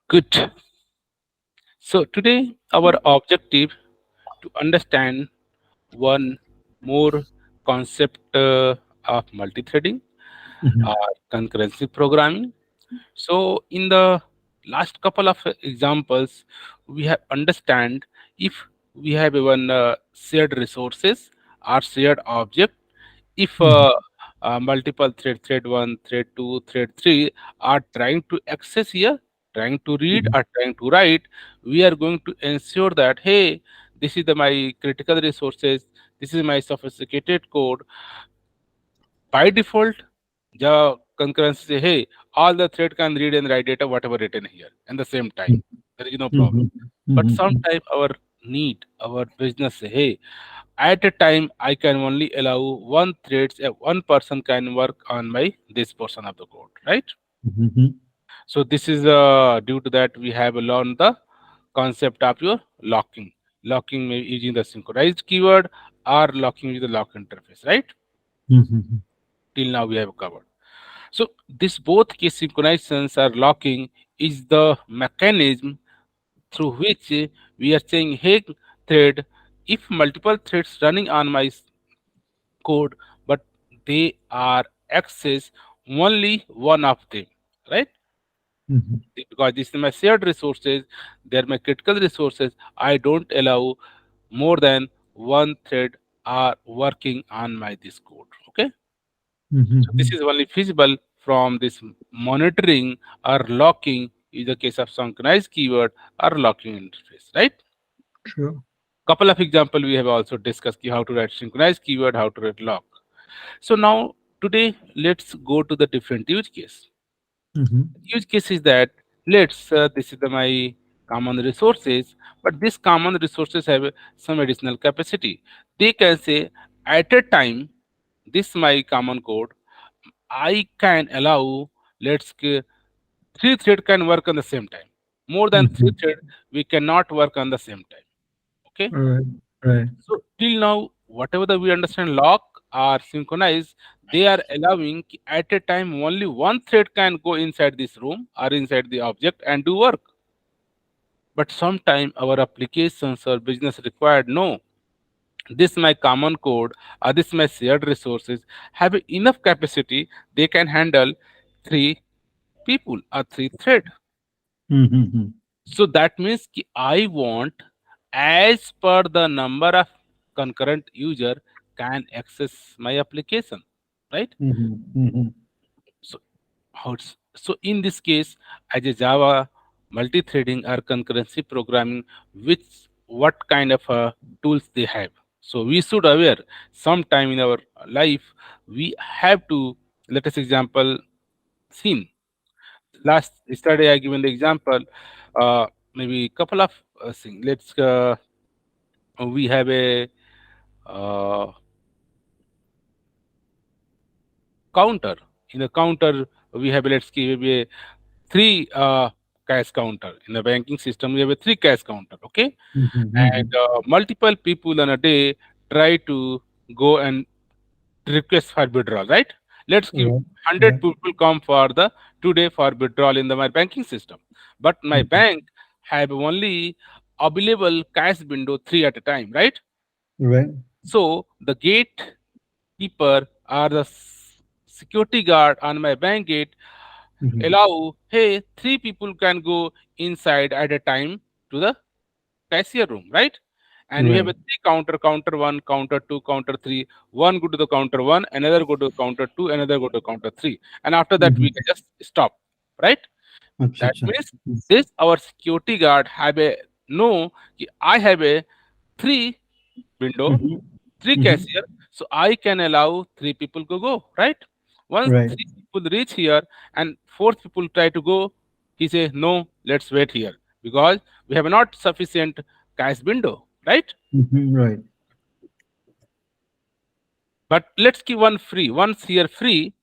Good. So today our objective to understand one more concept of multi-threading Mhm, or concurrency programming. So in the last couple of examples, we have understand if we have even shared resources or shared object, if mhm, multiple thread 1, thread 2, thread 3 are trying to access here, trying to read mhm, or trying to write, we are going to ensure that, hey, this is my critical resources, this is my sophisticated code. By default, the concurrency say, hey, all the thread can read and write data, whatever written here, at the same time. There is no problem. mhm, But mhm, sometimes our need, our business say, hey, at a time I can only allow one thread, one person can work on my this portion of the code, right? mhm, So this is due to that we have learned the concept of your locking. Locking may using the synchronized keyword or locking with the lock interface, right? mhm, Till now we have covered. So this both case synchronizations are locking is the mechanism through which we are saying, hey thread, if multiple threads running on my code, but they are access only one of them, right? mhm, Because this is my shared resources, they're my critical resources. I don't allow more than one thread are working on my this code. Okay. So this mhm. is only feasible from this monitoring or locking in the case of synchronized keyword or locking interface, right? True. Couple of example we have also discussed how to write synchronized keyword, how to write lock. So now today let's go to the different use case. Mhm, Use case is that let's this is my common resources, but this common resources have some additional capacity. They can say at a time this my common code I can allow, let's say, three thread can work on the same time. More than three mhm. thread we cannot work on the same time. Okay. All right. Right. So till now, whatever the we understand lock or synchronize, they are allowing at a time only one thread can go inside this room or inside the object and do work. But sometime our applications or business required no. This my common code or this my shared resources have enough capacity. They can handle three people or three thread. Mhm, So that means ki I want as per the number of concurrent user can access my application, right? mhm, mhm, So so in this case, as a Java multi-threading or concurrency programming, which what kind of tools they have. So we should aware sometime in our life we have to, let us example seen last yesterday I given the example, maybe couple of things. Let's we have a uh, counter. In the counter we have, let's give a three cash counter. In the banking system we have a three cash counter. Okay. mhm, And mhm. multiple people in a day try to go and request for withdrawal, right? Let's give Right. 100 Right. people come for the today for withdrawal in my banking system, but my Mhm. bank have only available cash window three at a time, right? Right. So the gatekeeper or the security guard on my bank gate Mhm. allow, hey, three people can go inside at a time to the cashier room, right? And we have Right. a three counter, counter one, counter two, counter three. One go to the counter one, another go to counter two, another go to counter three. And after that, we Mhm. can just stop, right? Acha, That acha. means this our security guard have a no, कि I have a three window, Mhm, three mhm. cashier, so I can allow three people to go, right? Once Right. three people reach here and fourth people try to go, he say no, let's wait here because we have not sufficient cash window, right? Mhm. Right. But let's keep one free. Once here free,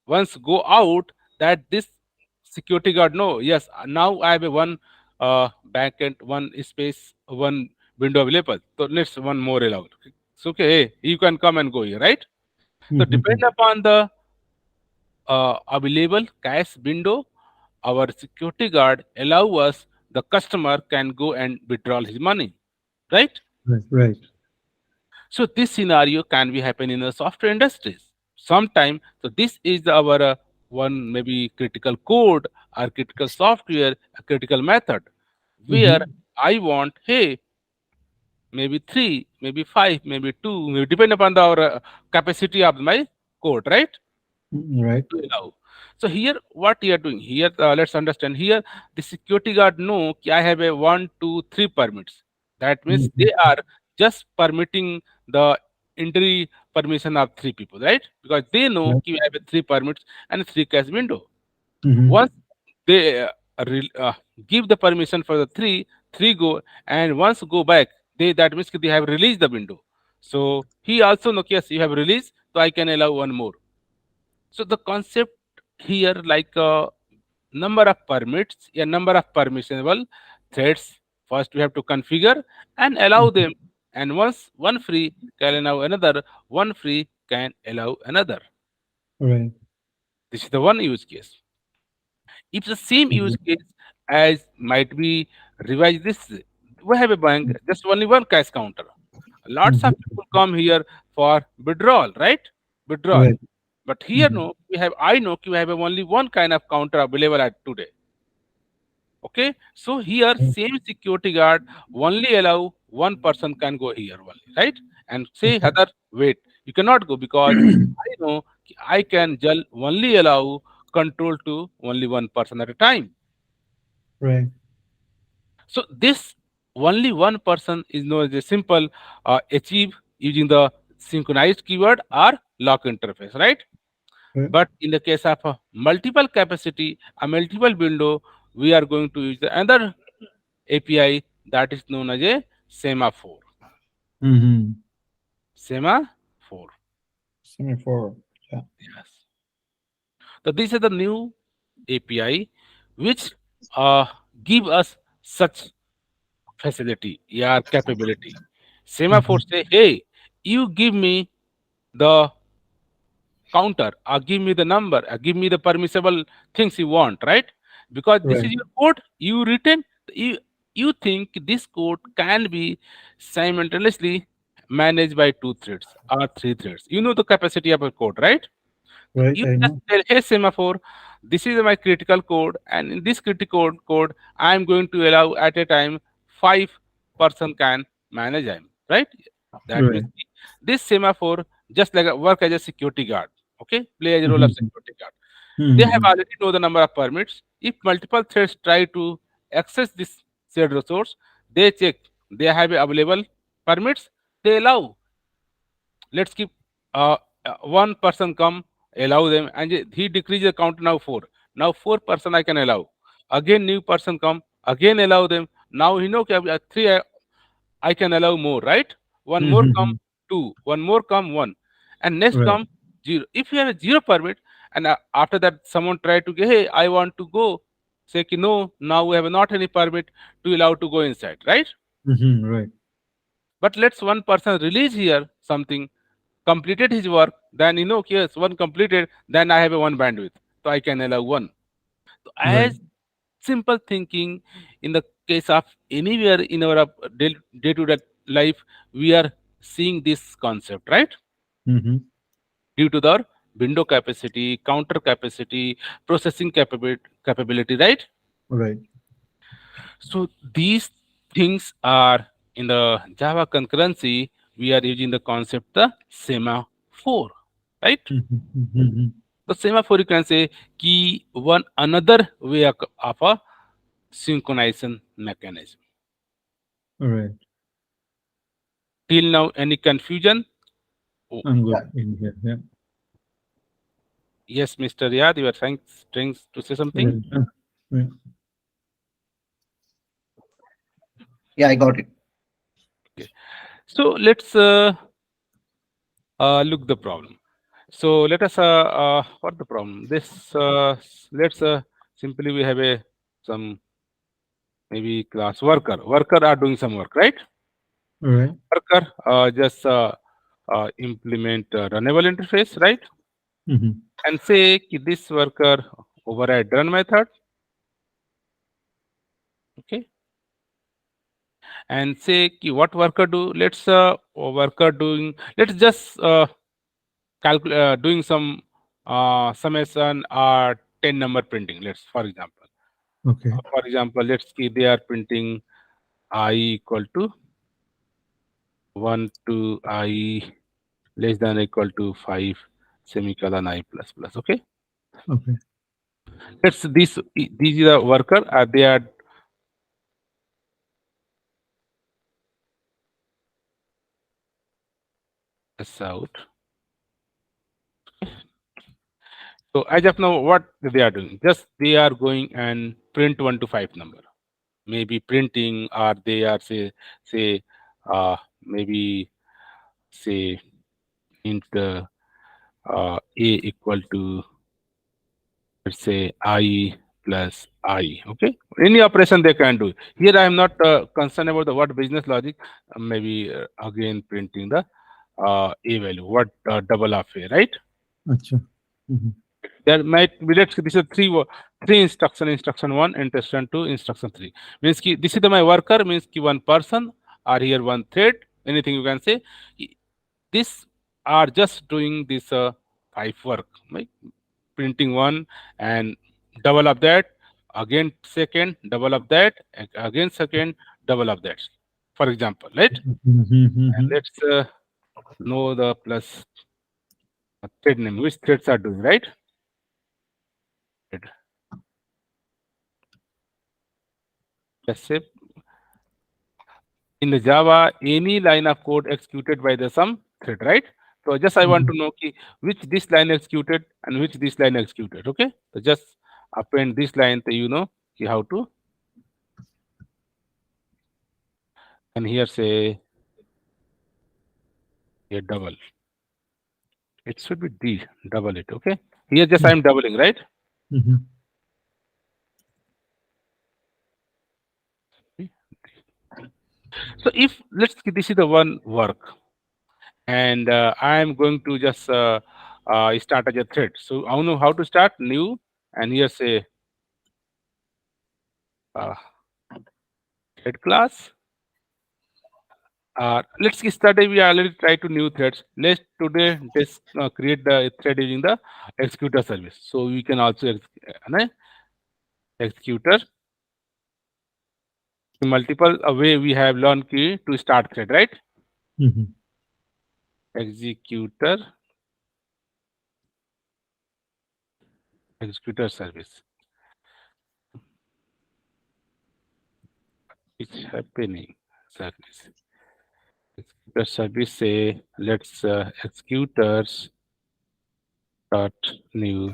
once go out, that this security guard no, yes, now I have a one backend, one space, one window available. So let's one more allowed. So okay, hey, you can come and go here, right? So depend Mhm, upon the available cache window our security guard allow us, the customer can go and withdraw his money, right? Right. Right. So this scenario can be happen in the software industries sometime. So this is our one maybe critical code or critical software, a critical method where Mm-hmm. I want, hey, maybe three, maybe five, maybe two, maybe depend upon the our capacity of my code, right? Right. To allow. So here, what you are doing here, let's understand here. The security guard know कि I have a one, two, three permits. That means Mm-hmm. they are just permitting the entry permission of three people, right? Because they know Right. कि we have a three permits and three cache window. Mm-hmm. Once they give the permission for the three go, and once go back, they that means they have released the window. So he also know, yes, you have released, so I can allow one more. So the concept here like number of permits, a number of permissible threads. First we have to configure and allow them, and once one free can allow another, one free can allow another. Right. This is the one use case. If the same use Mm-hmm. case as might be revised this, we have a bank, just only one cash counter. Lots of Mm-hmm. people come here for withdrawal, right? Withdrawal. Right. But here Mm-hmm. no, we have I know we have only one kind of counter available at today. Okay, so here Right. same security guard only allow one person can go here only, right? And say Okay. other wait, you cannot go because I know I can only allow control to only one person at a time. Right. So this only one person is known as a simple achieve using the synchronized keyword or lock interface, right? Right. But in the case of a multiple capacity, a multiple window, we are going to use the another API that is known as a Semaphore. Mm-hmm. Semaphore. Semaphore. Yeah. Yes. So this is the new API which give us such facility, yeah, capability. Semaphore Mm-hmm. say, hey, you give me the counter or give me the number or give me the permissible things you want, right? Because this Right. is your code you written, you you think this code can be simultaneously managed by two threads or three threads. You know the capacity of a code, right? So Right. you I just know. tell, hey Semaphore, this is my critical code, and in this critical code I am going to allow at a time five person can manage them, right? That means Right. this Semaphore just like work as a security guard. Okay, play as a role of Mm-hmm. security guard. They have Mm-hmm. already know the number of permits. If multiple threads try to access this shared resource, they check they have available permits. They allow. Let's keep one person come, allow them, and he decrease the count now four. Now four person I can allow. Again new person come, again allow them. Now you know okay, three I can allow more, right? One more come Mm-hmm. two, one more come one, and next Right. come zero. If you have a zero permit, and after that someone try to get, hey, I want to go, say ki, no, now we have not any permit to allow to go inside, right? Mm-hmm. Right. But let's one person release here something, completed his work, then you know, yes, one completed, then I have a one bandwidth, so I can allow one. So Right. as simple thinking in the case of anywhere in our day-to-day life, we are seeing this concept, right? Mm-hmm. Due to the window capacity, counter capacity, processing capability, right? Right. So these things are in the Java concurrency. We are using the concept the semaphore, right? Mm-hmm. Mm-hmm. The semaphore you can say key one another way of a synchronization mechanism. Right. Till now, any confusion? Oh, I'm good in here. Yeah. yes, Mr. Riyad, you are trying to say something. Right. Right. Yeah, I got it. Okay. So let's look the problem. So let us what the problem? This let's simply we have a some maybe class worker. Worker are doing some work, right? Right. Worker just implement runnable interface, right? Mm-hmm. And say ki this worker override run method. and say ki what worker do. Let's worker doing. Let's just calculate doing some summation or 10 number printing. Let's Okay. for example, let's see they are printing I equal to 1 to I less than or equal to 5 semicolon I plus plus. Okay, Okay. let's these is a worker. They are this out. So as of now, what they are doing? Just they are going and print 1 to 5 number. Maybe printing, or they are say maybe say int a equal to, let's say, I plus I. Okay, any operation they can do. Here I am not concerned about the what business logic. Maybe again printing the a value. What double of a, right? Acha. Mhm. There might be, let's this is three instruction. Instruction one, instruction two, instruction three. Means ki, this is my worker. Means ki one person, or here one thread. Anything you can say. This are just doing this 5 work. Right? Printing one and double up that, again second double up that, again second double up that, for example, right? Mhm, And mhm. let's know the plus thread name, which threads are doing, right? Thread. Let's say in the Java any line of code executed by the some thread, right? So just I want Mhm. to know ki, which this line executed and which this line executed. Okay, so just append this line, so you know ki how to. And here say here double. It should be D, double it, okay? Here just I am doubling, right? Mhm. So if let's this is the one work, and I am going to just start as a thread. So I know how to start new, and here say uh, thread class. Let's get started. We already tried to new threads. Let's today just create the thread using the executor service. So we can also executor multiple way we have learned key to start thread, right? Mhm. Executor executor service. It's happening service. Executor service say let's executors dot new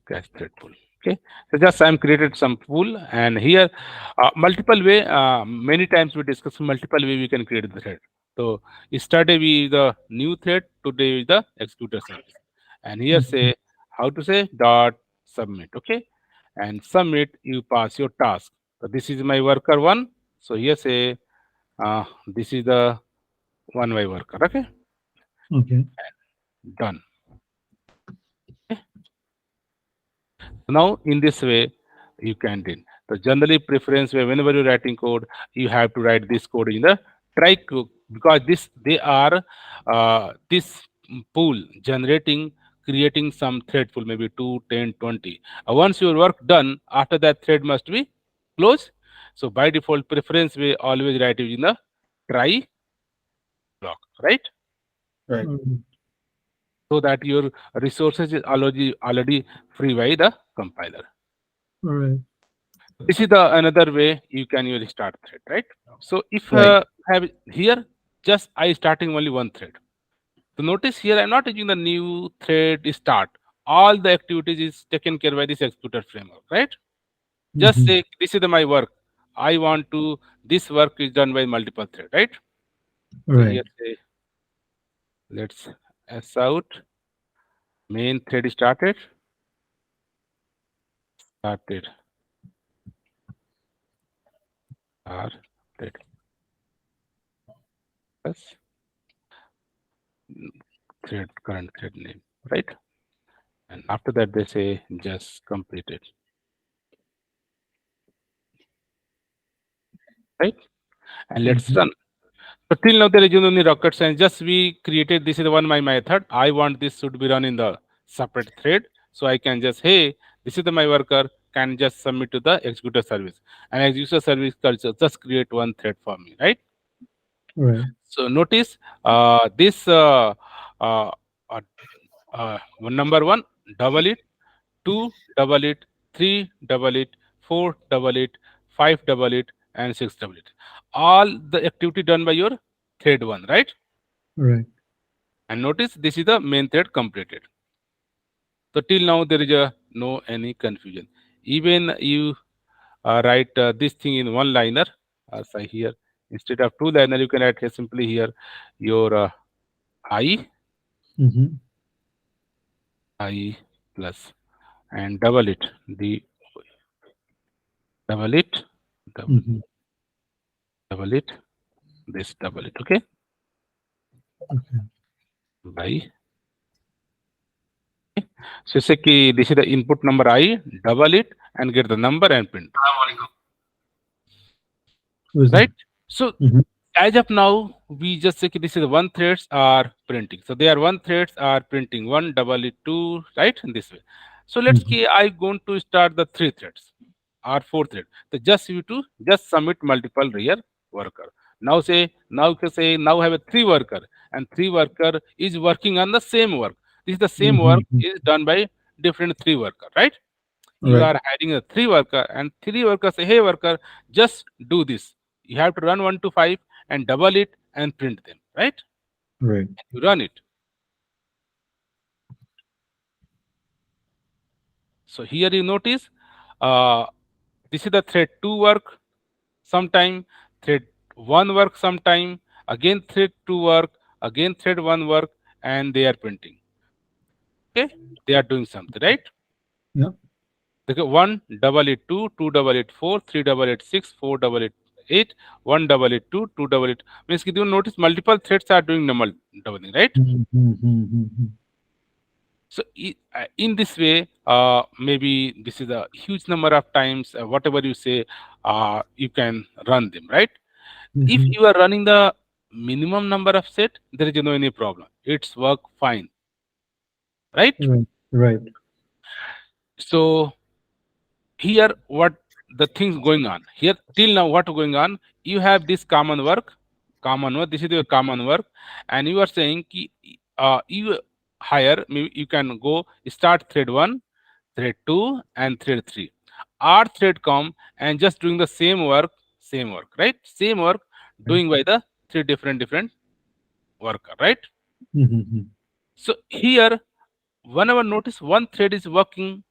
cache thread pool. Okay, so just I'm created some pool, and here multiple way. Many times we discuss multiple way we can create the thread. So yesterday we the new thread, today is the executor service, and here Mhm. say how to say dot submit. Okay, and submit you pass your task. So this is my worker one. So here say this is the one by worker. Okay, Okay. done. Now in this way you can do. So generally preference way whenever you're writing code, you have to write this code in the try because this they are this pool generating creating some thread pool maybe 2, 10, 20. Once your work done, after that thread must be closed. So by default preference way always write it in the try block, right? Right. Mhm. So that your resources is already free by the compiler. All right. This is the another way you can use start thread, right? So if Right. have here just I starting only one thread. So notice here I'm not using the new thread start. All the activities is taken care by this executor framework, right? Just Mhm. say this is my work. I want to this work is done by multiple thread, right? All So right. here say let's s out main thread started r thread plus thread current thread name, right? And after that they say just completed. right? And let's Mhm. run. So till now there is no any rocket science. Just we created this is the one my method. I want this should be run in the separate thread. So I can just hey, this is the my worker can just submit to the executor service, and executor service culture just create one thread for me, right? Right. So notice this uh, uh, number one double it, two double it, three double it, four double it, five double it, and six double it. All the activity done by your thread one, right? Right. And notice this is the main thread completed. So till now there is no any confusion. Even you write this thing in one liner, as I here instead of two liner you can write here simply here your I Mhm. I plus and double it the double it double Mhm. double it this double it, okay, Okay. by so say ki this is the input number I double it and get the number and print, Who's right? that? So Mhm. as of now we just say ki this is one threads are printing, so they are one threads are printing one double it two, right, in this way. So let's Mhm. see I going to start the three threads or four thread, so just you to just submit multiple real worker. Now say now you can say now have a three worker and three worker is working on the same work. This is the same work Mhm. is done by different three worker, right? You Right. are having a three worker and three workers say hey worker just do this, you have to run 1 to 5 and double it and print them, right? Right. You run it. So here you notice uh, this is the thread 2 work sometime, thread 1 work sometime, again thread 2 work, again thread 1 work, and they are printing, okay, they are doing something, right? Yeah. Okay, 1 double it 2, 2 double it 4, 3 double it 6, 4 double it 8, 1 double it 2, 2 double it means you notice multiple threads are doing normal doubling, right? Mhm. Mhm. Mhm. So in this way, maybe this is a huge number of times. Whatever you say, you can run them, right? If Mhm. you are running the minimum number of set, there is no any problem. It's work fine, right? Right. Right. So here, what the things going on here till now? What going on? You have this common work, common work. This is your common work, and you are saying, ki, you hire. Maybe you can go start thread one, thread 2 and thread 3. Our thread come and just doing the same work, right? Same work Right. doing by the three different worker, right? Mhm. So here, whenever notice one thread is working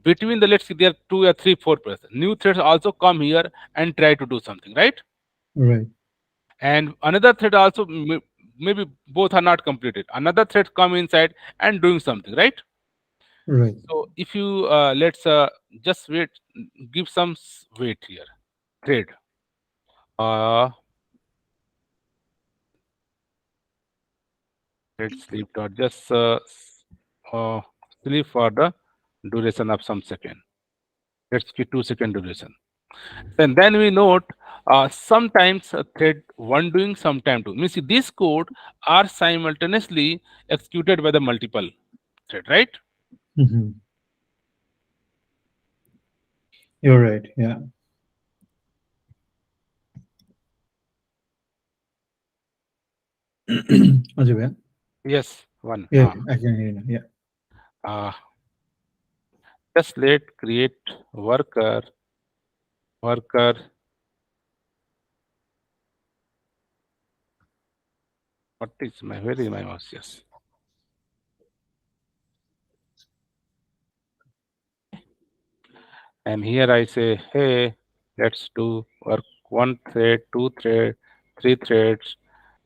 between the, let's say there are two or three, four person. New threads also come here and try to do something, right? Right. And another thread also maybe both are not completed. Another thread come inside and doing something, right? Right. So if you let's just wait, give some weight here. Thread. Uh, let's sleep dot just uh, sleep for the duration of some second. Let's give 2 second duration. And then we note sometimes thread one doing, sometime two. Means this code are simultaneously executed by the multiple thread, right? Mhm. You're right. Yeah. Ajay, yeah. Yes, one. Yeah. I can hear you now. Yeah. Uh, just let create worker. What is my where is my mouse? Yes. And here I say, hey, let's do work one thread, two thread, three threads,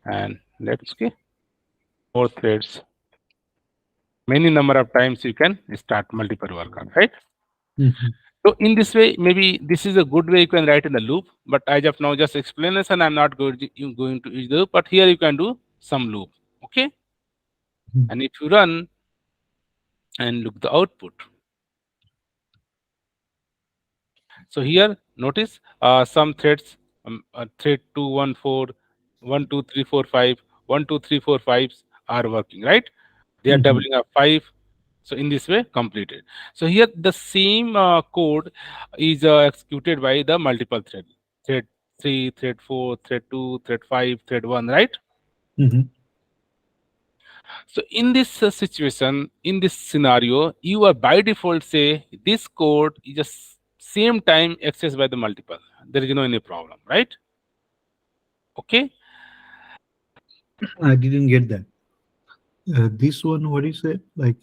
and let's get four threads. Many number of times you can start multiple worker, right? Mhm. So in this way, maybe this is a good way you can write in the loop. But as of now, just explanation, I'm not going to use the loop. But here you can do some loop, okay? Mhm. And if you run and look the output, so here notice some threads thread 214, 12345, 12345s are working, right? They are Mhm. doubling up 5. So in this way, completed. So here the same code is executed by the multiple thread. Thread 3, thread 4, thread 2, thread 5, thread 1, right? Mhm. So in this situation, in this scenario, you are by default say this code is just same time accessed by the multiple. There is no any problem, right? Okay. I didn't get that. This one, what do you say? Like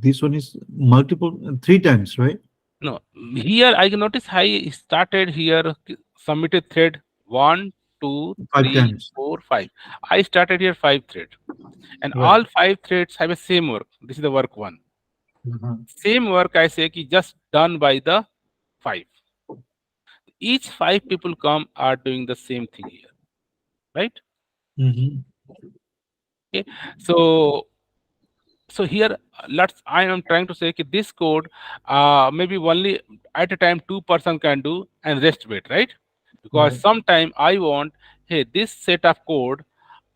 this one is multiple, three times, right? No, here I can notice I started here submitted thread one, two, Five three, times. 4, 5. I started here 5 thread, and Right. all 5 threads have a same work. This is the work one. Uh-huh. Same work I say ki just done by the 5. Each 5 people come are doing the same thing here, right? Mhm. Okay. So here let's I am trying to say that this code maybe only at a time 2 person can do and rest wait, right? Because Right. sometime I want, hey, this set of code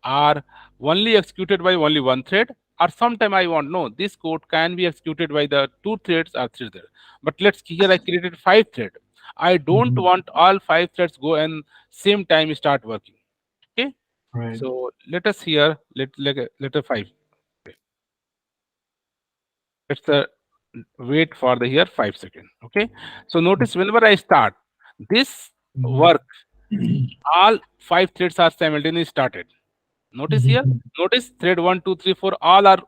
are only executed by only one thread, or sometime I want, no, this code can be executed by the 2 threads or 3 threads. But let's here I created 5 thread. I don't Mhm. want all 5 threads go and same time start working. Okay. Right. So let us here let us 5. Let's wait for the here 5 seconds. Okay. So notice whenever I start this Mhm. work, all 5 threads are simultaneously started. Notice here, Mhm. notice thread 1, 2, 3, 4, all are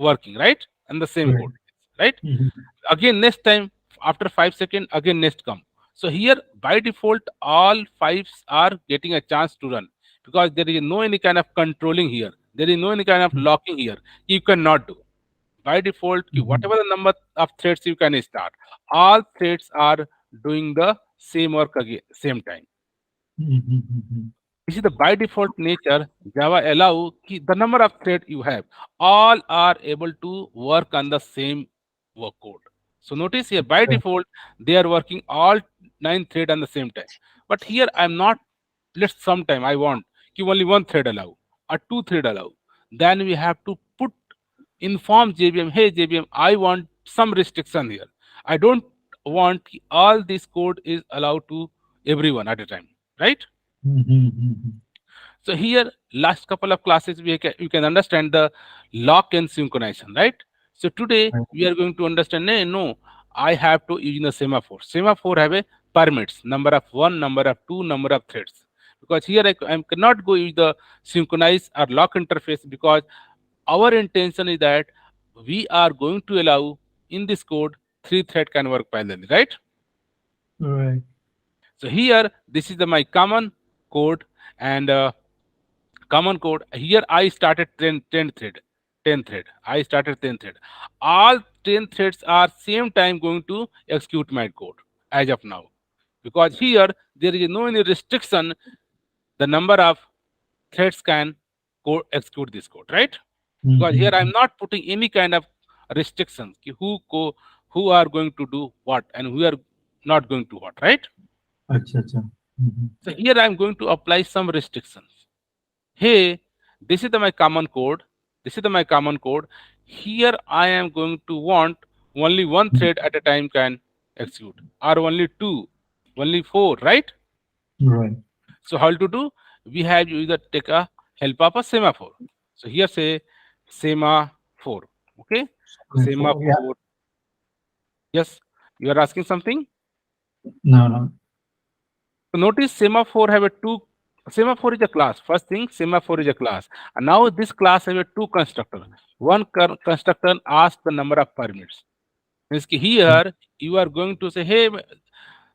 working, right? And the same Right. code, right? Mhm. Again, next time after 5 seconds, again next come. So here by default, all fives are getting a chance to run because there is no any kind of controlling here. There is no any kind of locking here. You cannot do. By default, Mhm. whatever the number of threads you can start, all threads are doing the same work again, same time. Mhm. Mhm. This is the by default nature. Java allow the number of thread you have, all are able to work on the same work code. So notice here by Right. default they are working all 9 thread on the same time. But here I'm not. Let's sometime I want only one thread allow or 2 thread allow. Then we have to put inform JVM. Hey JVM, I want some restriction here. I don't want all this code is allowed to everyone at a time, right? Mhm. Mhm. So here, last couple of classes, you can understand the lock and synchronization, right? So today Right. we are going to understand. No, I have to use a semaphore. Semaphore have a permits number of one, number of two, number of threads. Because here I cannot go use the synchronize or lock interface because our intention is that we are going to allow in this code 3 thread can work parallelly, right? Right. So here this is my common code and common code. Here I started 10 thread, 10 thread. I started 10 thread. All 10 threads are same time going to execute my code as of now. Because here there is no any restriction the number of threads can execute this code, right? Because here I'm Mhm. not putting any kind of restrictions who are going to do what and who are not going to what, right? Acha, acha. Mhm. So here I'm going to apply some restrictions. Hey, this is my common code. This is my common code. Here I am going to want only one thread at a time can execute, or only two, only four, right? Right. So how to do? We have you either take a help of a semaphore. So here say semaphore. Okay, Right. For, yeah. semaphore. Yes, you are asking something. No, no. So notice semaphore have a two. Semaphore is a class. First thing, semaphore is a class. And now this class have a two constructor. One constructor asks the number of permits. Means ki Right. here you are going to say, hey,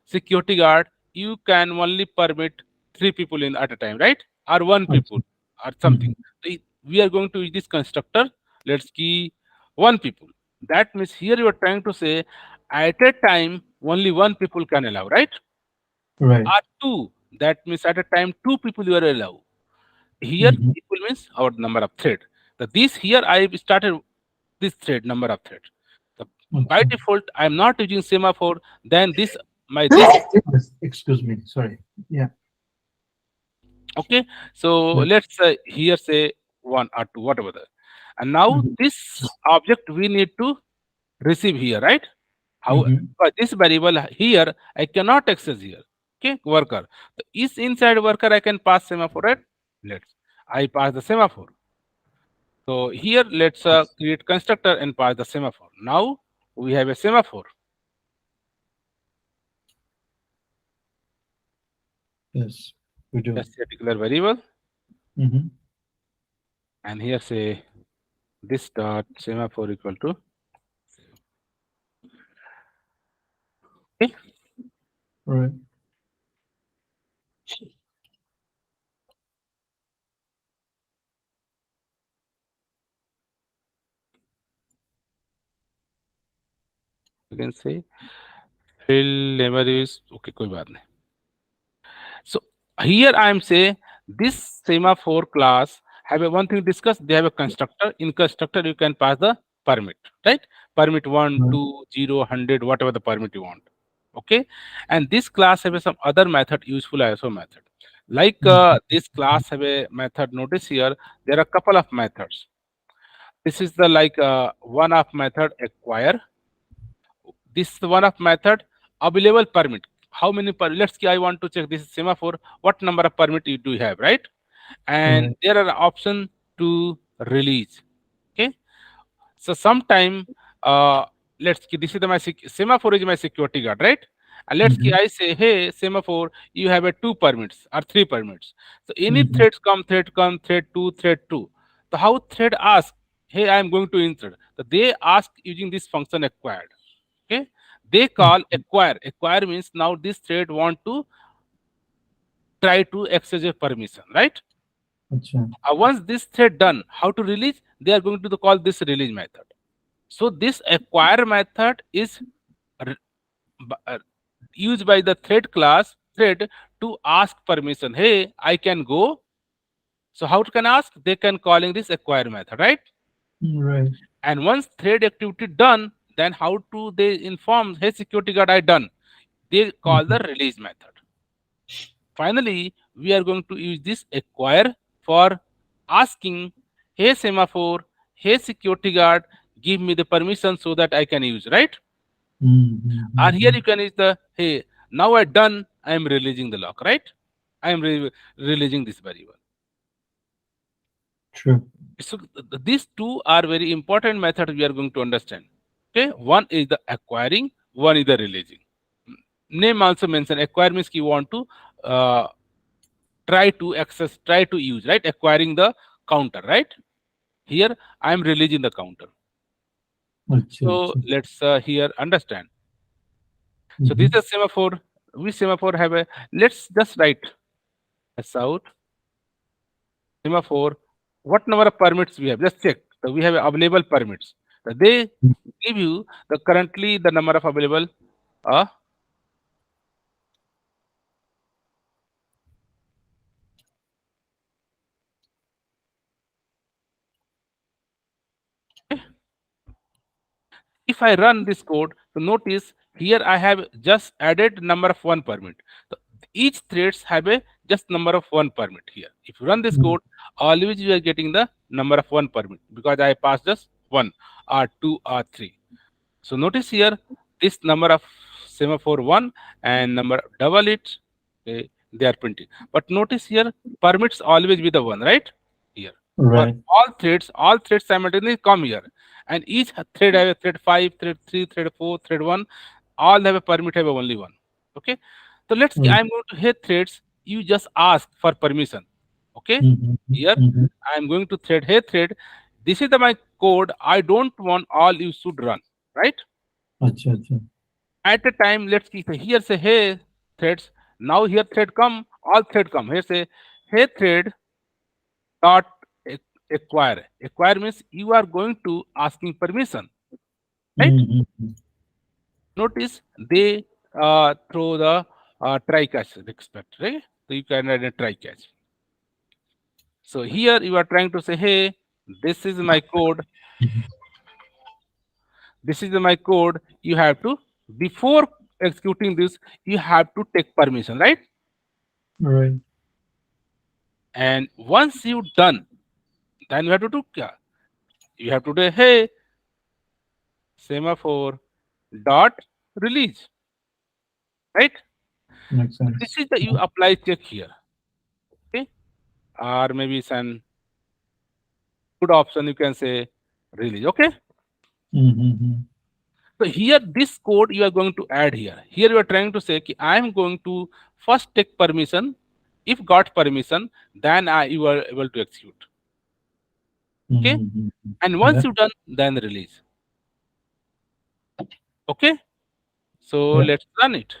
security guard, you can only permit 3 people in at a time, right? Or one Acha. people or something. Mhm. So we are going to use this constructor. Let's key one people. That means here you are trying to say at a time only one people can allow, right? Right. Or two. That means at a time 2 people you are allowed. Here Mhm. equal means our number of thread. The this here I started this thread number of thread. The, by Acha. default I am not using semaphore. Then this my this Yes. Excuse me. Sorry. Yeah. Okay, so Yeah. let's here say one or two, whatever. And now Mhm. this object we need to receive here, right? How Mhm. this variable here I cannot access here. Okay, worker. So is inside worker I can pass semaphore, right? Let's I pass the semaphore. So here let's create constructor and pass the semaphore. Now we have a semaphore. Yes, we do. Just a particular variable, Mhm. and here say this dot semaphore equal to. Okay, Right. you can say fill memories. Okay, कोई बात नहीं. So here I am say this semaphore class have a one thing discussed. They have a constructor. In constructor you can pass the permit, right? Permit one, Right. 2, 0, 100, whatever the permit you want. Okay, and this class have a some other method, useful ISO method. Like Mhm. this class have a method. Notice here there are a couple of methods. This is the like one of method acquire. This one of method available permit. How many let's say I want to check this is semaphore. What number of permit you do have, right? And Right. there are option to release. Okay, so sometime let's see, this is the my semaphore is my security guard, right? And let's say Mhm. I say, hey semaphore, you have a two permits or three permits. So any Mhm. thread come, thread two. So how thread ask, hey I am going to insert. So they ask using this function acquired. Okay, they call acquire. Acquire means now this thread want to try to access a permission, right? Acha. Once this thread done, how to release? They are going to call this release method. So this acquire method is r- used by the thread class thread to ask permission. Hey, I can go. So how can ask? They can calling this acquire method, right? Right. And once thread activity done, then how to they inform? Hey, security guard, I done. They call the Mhm. release method. Finally, we are going to use this acquire for asking, hey semaphore, hey security guard, give me the permission so that I can use, right? Mhm. And here you Mhm. can use the, hey, now I done, I am releasing the lock, right? I am releasing this variable. True. So these two are very important methods we are going to understand. Okay, one is the acquiring, one is the releasing. Name also mention acquire means you want to uh, try to access, try to use, right? Acquiring the counter, right? Here I am releasing the counter. Acha. So Acha. let's here understand. So this Mhm. is semaphore. We semaphore have a, let's just write as out semaphore. What number of permits we have? Just check. So we have available permits. So they give you the currently the number of available. Uh, if I run this code, so notice here I have just added number of one permit. So each threads have a just number of one permit here. If you run this Mhm. code, always you are getting the number of one permit because I passed just one or two or three. So notice here this number of semaphore one and number double it, okay, they are printing. But notice here permits always be the one, right? Here. For Right. all threads simultaneously come here. And each thread have a thread 5, thread 3, thread 4, thread 1. All have a permit have a only one. Okay. So let's Right. I'm going to hit threads. You just ask for permission. Okay. Mhm. Here Mhm. I'm going to thread. Hey thread, this is the my code. I don't want all you should run. Right? Acha. Acha. At a time, let's keep here say hey threads. Now here thread come, all thread come. Here say hey thread dot acquire. Acquire means you are going to asking permission, right? Mhm. Notice they throw the try catch expect, right? So you can add a try catch. So here you are trying to say, hey, this is my code. Mhm. This is my code. You have to before executing this, you have to take permission, right? Right. And once you done, then you have to do kya? You have to do, hey, semaphore dot release, right? Makes So this sense. is the you apply check here, okay? Or maybe it's an good option. You can say release, okay? Mm-hmm. So here this code you are going to add here. Here you are trying to say कि I am going to first take permission. If got permission, then you are able to execute. Okay, Mm-hmm. and Yeah. once you done, then release. Okay, so Yeah. let's run it.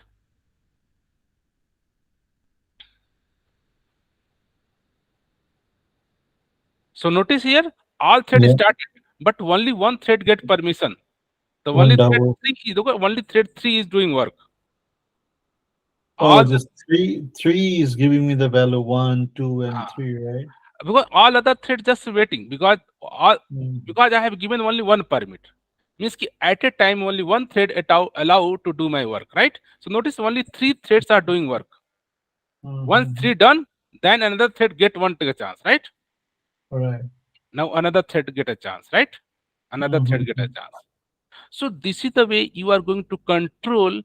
So notice here all thread Yeah. started, but only one thread get permission. The One only thread double. three is okay, only thread three is doing work. Oh, All just three is giving me the value one, two, and uh, three, right? because all other threads just waiting Mm. because I have given only one permit. Means ki at a time only one thread allow to do my work, right? So notice only three threads are doing work. Once Mm-hmm. three done, then another thread get one take a chance, right? All right. Now another thread get a chance, right? Another thread get a Mm-hmm. chance. So this is the way you are going to control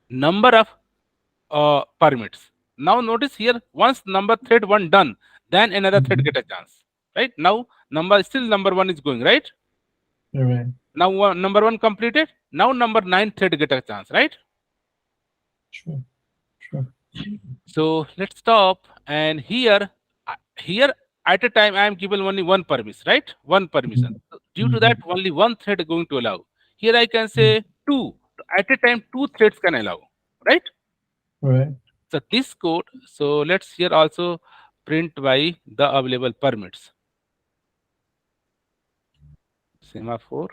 number of permits. Now notice here, once number thread one done, then another thread Mm-hmm. get a chance, right? Now number one is going, right? All right. Now number one completed. Now number nine thread get a chance, right? Sure. Sure. So let's stop. And here at a time I am given only one permission, right? One permission. Mm-hmm. So due to that, Mm-hmm. only one thread going to allow. Here I can say two. At a time, two threads can allow, right? All right. So this code. So let's here also print by the available permits. Semaphore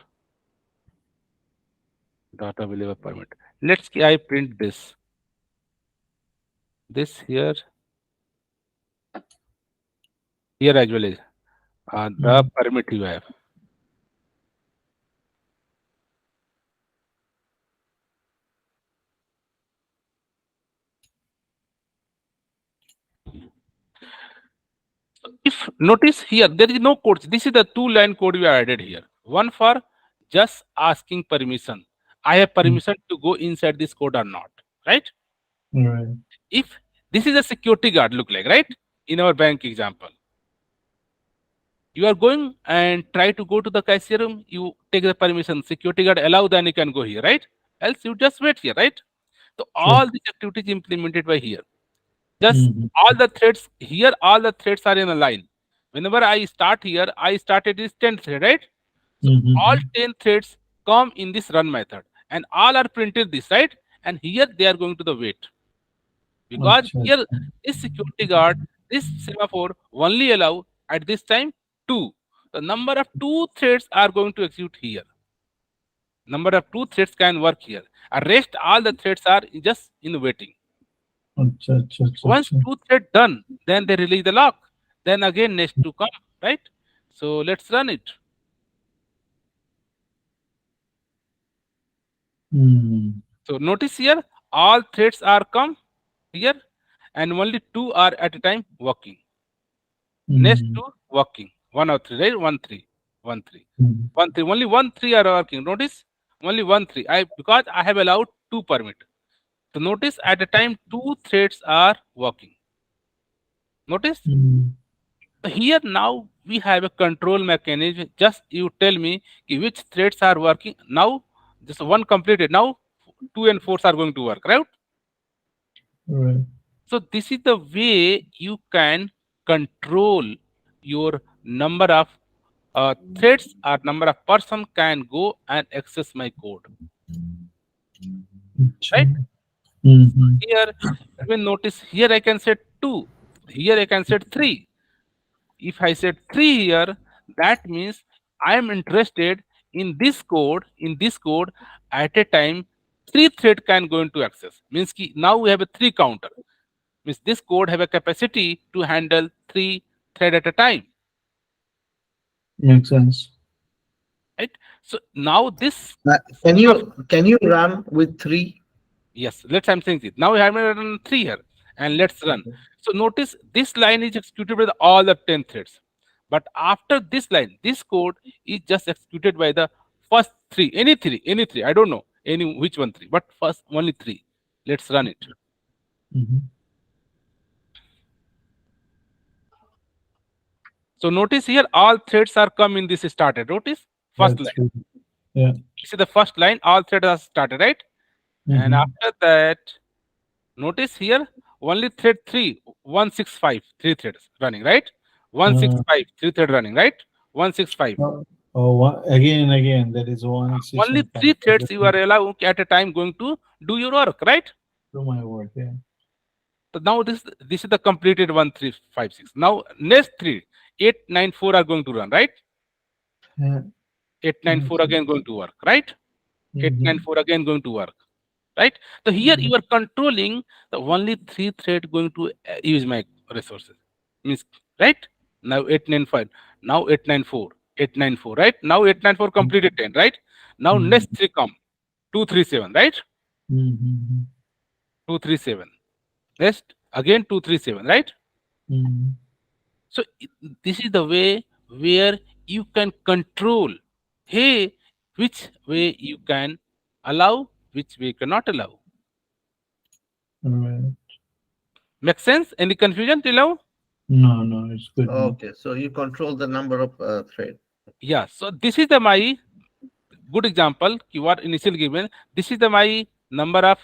dot available permit. Let's I print this. This here as well as the Mm-hmm. permit you have. If notice here, there is no code. This is the two-line code we added here. One for just asking permission. I have permission to go inside this code or not, right? All right. If this is a security guard, look like, right? In our bank example, you are going and try to go to the cashier room. You take the permission. Security guard allow, then you can go here, right? Else you just wait here, right? So Sure. all these activities implemented by here. Just Mm-hmm. all the threads here, all the threads are in a line. Whenever I start here, I started this 10th thread, right? So all Mm-hmm. 10 threads come in this run method and all are printed this, right? And here they are going to the wait. Because Acha, here acha. this security guard, this semaphore only allow at this time two. The number of two threads are going to execute here. Number of two threads can work here. Rest all the threads are just in waiting. Acha, acha, acha, Once acha. two thread done, then they release the lock. Then again next to come, right? So let's run it. Mm. So notice here, all threads are come here, and only two are at a time working. Next Mm. to working, one or three, right? One three, one three, Mm. one three. Only one three are working. Notice only one three. Because I have allowed two permit. So notice at a time two threads are working. Notice. Mm. Here now we have a control mechanism. Just you tell me ki which threads are working. Now just one completed. Now two and fours are going to work, right? Right. So this is the way you can control your number of threads or number of person can go and access my code, Acha. right? Mm-hmm. Here, even notice here I can set two. Here I can set three. If I set 3 here, that means I am interested in this code at a time, 3 thread can go into access. Means ki now we have a 3 counter. Means this code have a capacity to handle 3 thread at a time. Makes sense. Right? So now this Can you run with three? yes, let's I'm saying it. Now we have run 3 here. and let's run. Okay. So notice this line is executed by all the 10 threads. But after this line, this code is just executed by the first three, any three. I don't know any which one three, but first only three. Let's run it. Mhm. So notice here all threads are come in this started. Notice first That's line. good. Yeah. This is the first line. All threads are started, right? And Mhm. after that, notice here only thread 3, 165, three threads running, right? Uh, 165, three thread running, right? 165. oh, again and again. That is one six Only and five. three That's threads the you are thing. allowed at a time going to do your work, right? Do my work. Yeah. So now this is the completed 1356. Now next three, 894 are going to run, right? Yeah. 894 That's. again going to work, right? Mhm. 894 again going to work, right? So here Mhm. you are controlling the only three thread going to use my resources. Means right? Now 895, now 894, 894, right? Now 894 completed 10, right? Now Mhm. next three come 237, right? Mhm. 237. Next again 237, right? Mhm. So this is the way where you can control. Hey, which way you can allow, which way you cannot allow. All right. Make sense? Any confusion till now? No, no, it's good now. Okay, so you control the number of thread. Yeah. So this is the my good example. You are initial given. This is the my number of.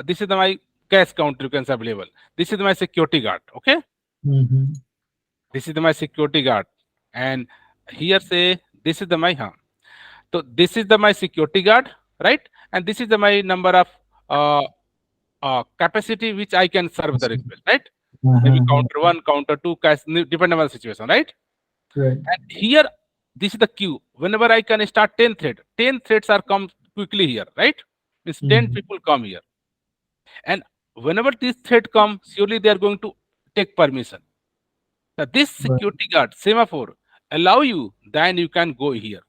This is the my cache count you can say available. This is my security guard. Okay. Mhm. This is the my security guard, and here say this is the my So this is the my security guard, right? And this is the my number of uh, capacity which I can serve the request, right? Maybe Uh-huh. counter one, counter two, depending on the situation, right? Right. And here, this is the queue. Whenever I can start 10 thread, 10 threads are come quickly here, right? Means 10 Mhm. people come here. And whenever this thread come, surely they are going to take permission. Now this Right. security guard, semaphore, allow you, then you can go here.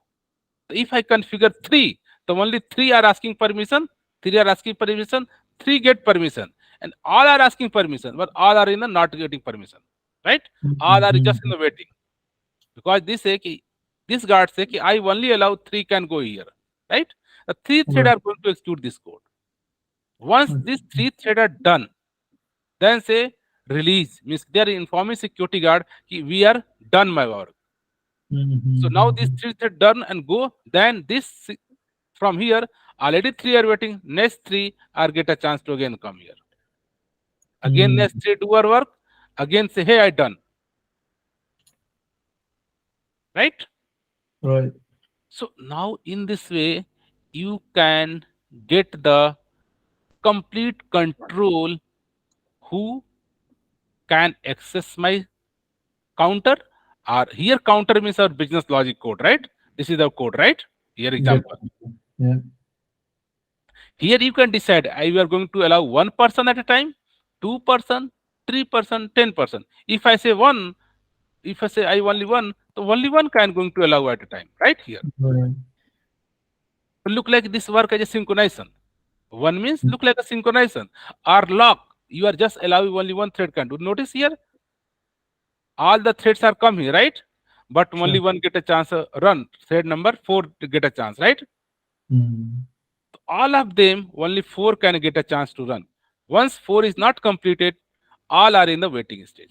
If I configure three, the only three are asking permission, three are asking permission, three get permission, and all are asking permission, but all are in the not getting permission, right? All are just in Mhm. the waiting because this guard say I only allow three can go here, right? The three thread Right. are going to execute this code. Once Okay. these three thread are done, then say release means they are informing security guard we are done my work. So now these Mhm. three thread done and go. Then from here already three are waiting. Next three are get a chance to again come here. Again Mhm. next three do our work. Again say hey I done, right? Right. So now in this way you can get the complete control who can access my counter, or here counter means our business logic code, right? This is the code, right? Here Yep. example. Yeah. Here you can decide you are going to allow one person at a time, two-person, three-person, 10%. If I say one, if I say I only one, so only one can going to allow at a time, right here. Right. Look like this work as a synchronization. One means look like a synchronization. Or lock, you are just allowing only one thread can do. Notice here, all the threads are come here, right? But only Sure. one get a chance run. Thread number 4 to get a chance, right? Mhm. All of them, only 4 can get a chance to run. Once 4 is not completed, all are in the waiting stage,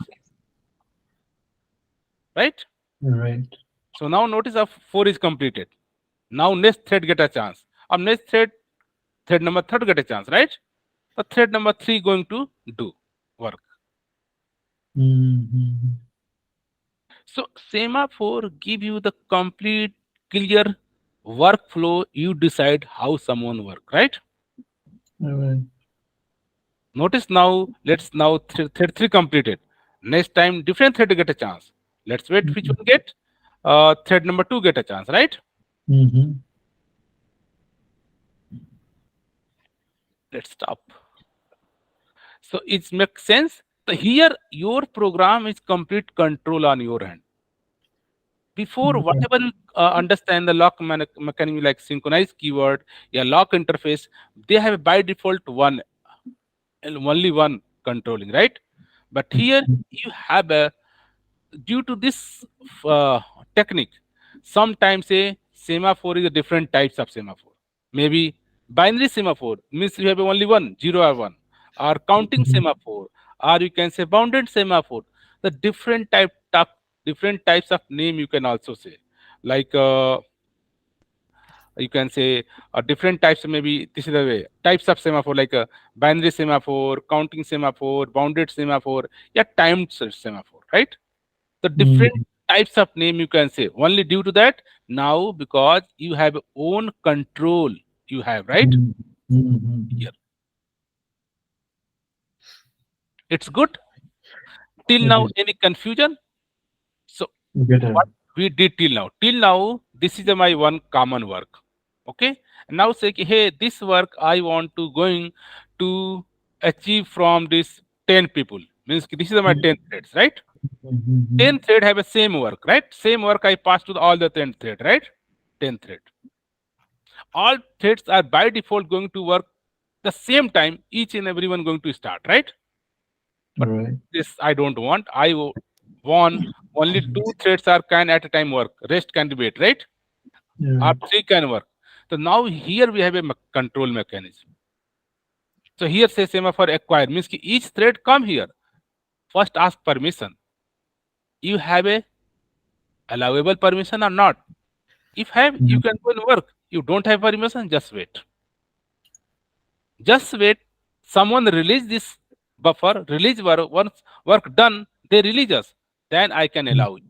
right? Right. So now notice of 4 is completed. Now next thread get a chance. Next thread number 3 get a chance, right? The thread number 3 going to do work. Mhm. So Semaphore give you the complete clear workflow. You decide how someone work, right? All right. Notice now, let's now thread 3 completed. Next time, different thread get a chance. Let's wait which one get. Thread number 2 get a chance, right? Mhm. Let's stop. So it makes sense. So here, your program is complete control on your hand. Before Right. whatever you understand the lock mechanism like synchronize keyword, yeah, lock interface, they have by default one and only one. controlling, right? But here you have a, due to this technique, sometimes a semaphore is a different types of semaphore. Maybe binary semaphore means you have only one, zero or one, or counting semaphore, or you can say bounded semaphore. The different types of name you can also say, like you can say different types. Maybe this is the way types of semaphore, like a binary semaphore, counting semaphore, bounded semaphore, yeah, timed semaphore, right? The different Mm, types of name you can say only due to that. Now because you have own control, you have, right? mm, mm, Here it's good. Till it now is any confusion? So better. what we did till now this is my one common work. Okay, now say ki, hey, this work I want to going to achieve from this 10 people, means ki this is my 10 threads, right? 10 thread have a same work, right? Same work I pass to all the 10 thread, right? 10 thread, all threads are by default going to work the same time, each and everyone going to start, right? But Right. this I don't want. Want only two threads are can at a time work, rest can be wait, right? Or Yeah. three can work. So now here we have a control mechanism. So here say semaphore acquire means ki each thread come here, first ask permission. You have a allowable permission or not? If have, you Mm, can go and work. You don't have permission, just wait. Just wait. Someone release this buffer, release work. Once work done, they release us. Then I can mm, allow you,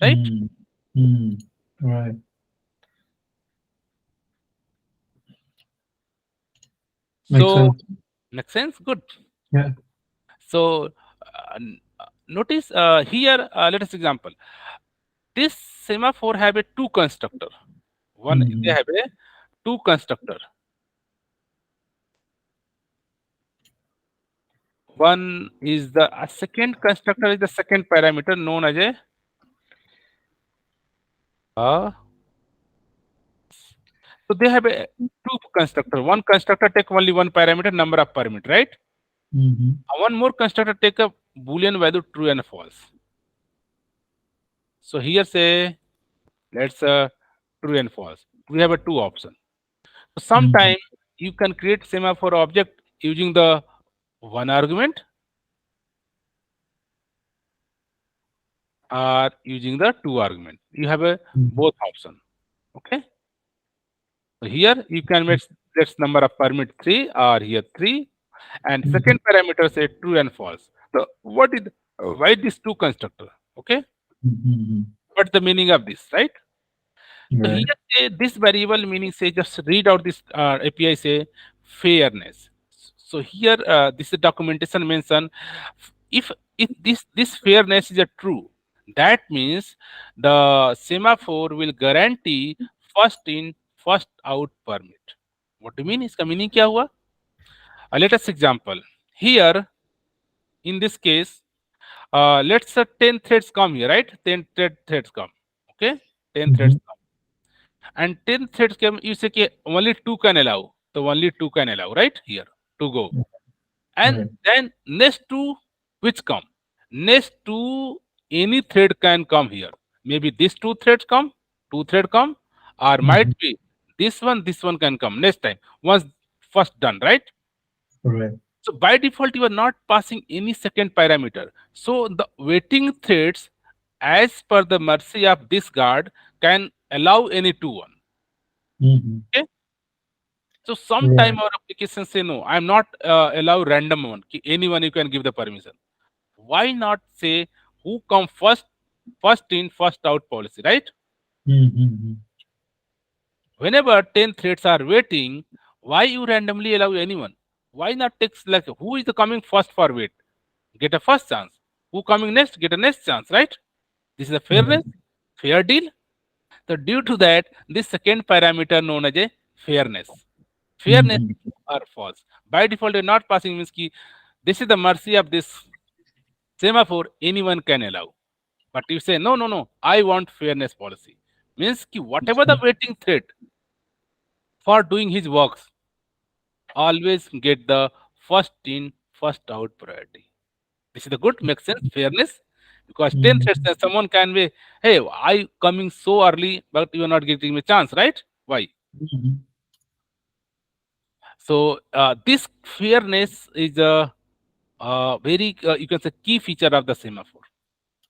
right? mm, mm. Right. Makes So sense. make sense? Good. Yeah. So notice here. Let us example. This semaphore have a two constructor. One they Mm, have a two constructor. One is the second constructor is the second parameter known as a uh, so they have a two constructor. One constructor take only one parameter, number of parameter, right? mhm, One more constructor take a boolean value true and false. So here say let's true and false. We have a two option. So mhm, sometime you can create semaphore object using the one argument or using the two argument. You have a mhm, both option. Okay. So here you can make let's number of permit three or here three, and mhm, second parameter say true and false. So what is why this two constructor? Okay, mhm. what's the meaning of this, right? So Right. here say this variable meaning say just read out this API say fairness. So here this is documentation mention if this fairness is a true, that means the semaphore will guarantee first in first out permit. What do you mean? इसका meaning क्या हुआ? Let us example. Here in this case, let's say 10 threads come here, right? 10 threads come. Okay, 10 threads Mhm, come. And 10 threads come, you say कि only two can allow. So only two can allow, right? Here to go. And right. then next two which come? Next two any thread can come here. Maybe these two threads come, two thread come, or might Mhm, be this one can come next time. Once first done, right? right. So by default, you are not passing any second parameter. So the waiting threads, as per the mercy of this guard, can allow any two one. Mhm, Okay. So sometime right. our application say no, I'm not allow random one. Anyone you can give the permission. Why not say who come first, first in, first out policy, right? Mhm, Whenever 10 threads are waiting, why you randomly allow anyone? Why not take like who is the coming first for wait? Get a first chance. Who coming next? Get a next chance, right? This is a mhm, right. fairness, fair deal. So due to that, this second parameter known as a fairness. Fairness Mhm, or false. By default, you're not passing means ki this is the mercy of this semaphore, anyone can allow. But you say, no, no, no, I want fairness policy. Means ki whatever the waiting thread for doing his works, always get the first in, first out priority. This is the good, makes sense, fairness. Because 10 Mm-hmm. threads, someone can be, hey, I coming so early, but you are not giving me chance, right? Why? Mm-hmm. So this fairness is a very you can say key feature of the semaphore.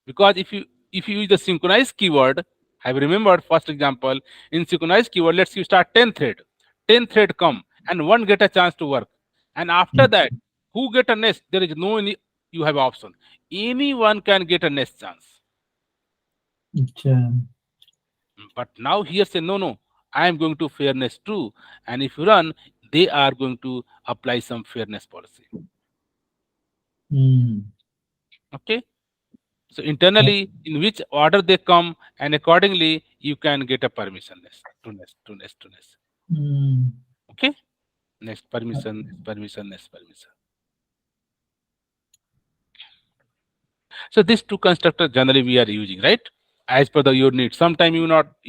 Because if you use the synchronize keyword, have you remembered first example in synchronize keyword? Let's you start 10 thread come and one get a chance to work, and after that, who get a next? There is no any you have option. Anyone can get a next chance. Acha. But now here say no, I am going to fairness true, and if you run, they are going to apply some fairness policy. Mm. Okay. So internally, in which order they come, and accordingly, you can get a permission next to next to next to next. Mm. Okay, next permission, next permission, next permission. So these two constructors generally we are using, right? As per the your need. Sometime you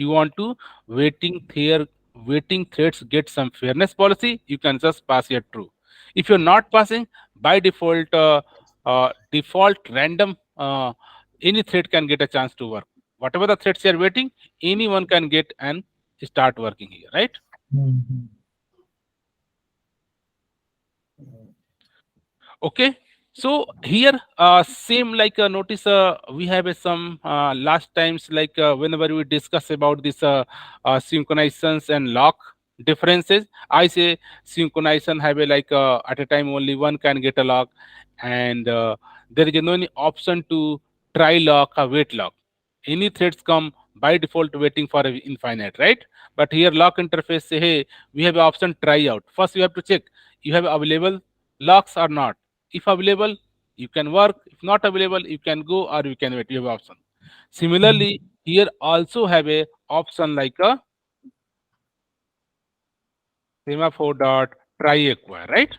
want to waiting threads get some fairness policy. You can just pass here true. If you're not passing by default random, any thread can get a chance to work. Whatever the threads you are waiting, anyone can get and start working here, right? Mhm. Okay. So here, same like notice we have some last times like whenever we discuss about this synchronizations and lock differences, I say synchronization have a like at a time only one can get a lock, and there is no any option to try lock or wait lock. Any threads come by default waiting for a infinite, right? But here lock interface say, hey, we have option try out. First you have to check you have available locks or not. If available, you can work. If not available, you can go or you can wait. You have option. Similarly, here also have a option like a semaphore dot tryAcquire, right?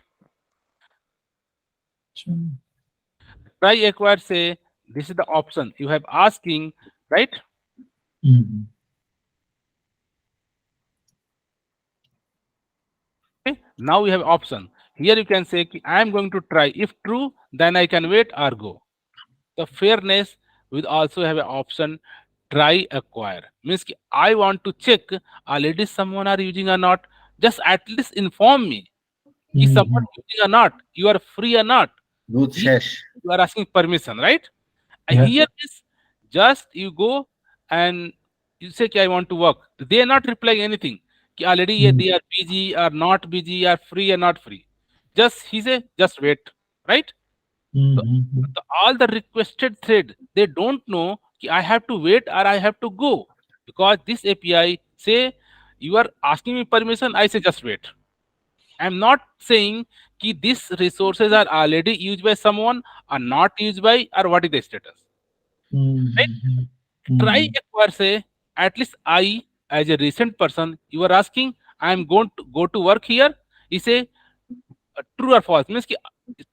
Acha. tryAcquire say this is the option you have asking, right? Mhm. Okay. Now we have option. Here you can say I am going to try. If true, then I can wait or go. The fairness will also have an option try acquire means I want to check already someone are using or not, just at least inform me is someone Mhm. using or not, you are free or not. Good Here Shesh. you are asking permission, right? And Yeah. here is just you go and you say I want to work, they are not replying anything कि already Mm. they are busy or not busy or free or not free, just he say just wait, right? So, Mhm. all the requested thread, they don't know कि I have to wait or I have to go, because this API say you are asking me permission. I say just wait. I'm not saying कि these resources are already used by someone or not used by or what is the status. Right? Mhm. Try Mhm. acquire say at least I as a recent person you are asking I'm going to go to work here. You say true or false means कि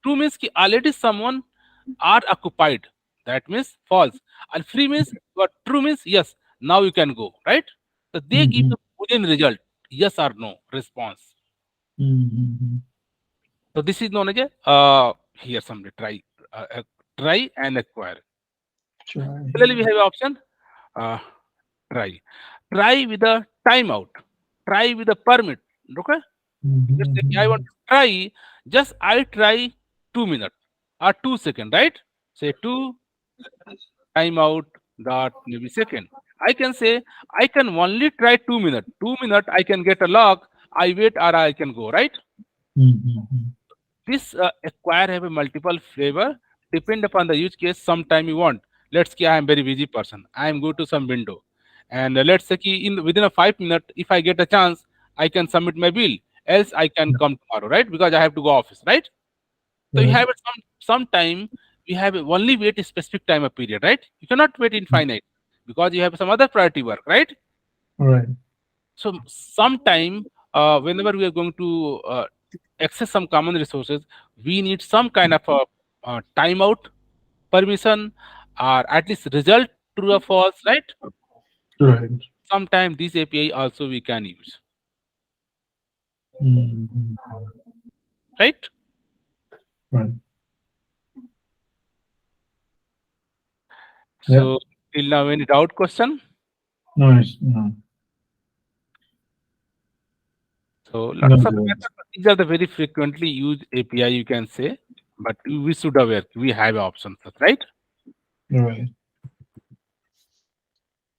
true means कि already someone are occupied, that means false, and free means what true means yes, now you can go, right? So they give Mhm. the boolean result yes or no response. Mhm. So this is known as a here somebody try and acquire. Try. Similarly we have option uh, try with a timeout, try with a permit. Okay, let's say I want Mhm. to try, just I try 2 minutes or 2 seconds, right? Say 2 timeout dot maybe second. I can say I can only try 2 minutes. 2 minutes I can get a log. I wait or I can go, right? Mhm. This acquire have a multiple flavor depend upon the use case. Sometime you want. Let's say I am very busy person. I am go to some window, and let's say in within a 5 minute, if I get a chance, I can submit my bill. Else I can come tomorrow, right? Because I have to go office, right? So you Right. have it some time. We have only wait a specific time of period, right? You cannot wait infinite because you have some other priority work, right? All right. So sometime whenever we are going to access some common resources, we need some kind of a timeout permission or at least result true or false, right? Right. Sometime this API also we can use, Mhm. right? Right. Yeah. So till now, any doubt question? No, no. So No, lots of there is. methods. These are the very frequently used API you can say, but we should aware we have options, right? Right.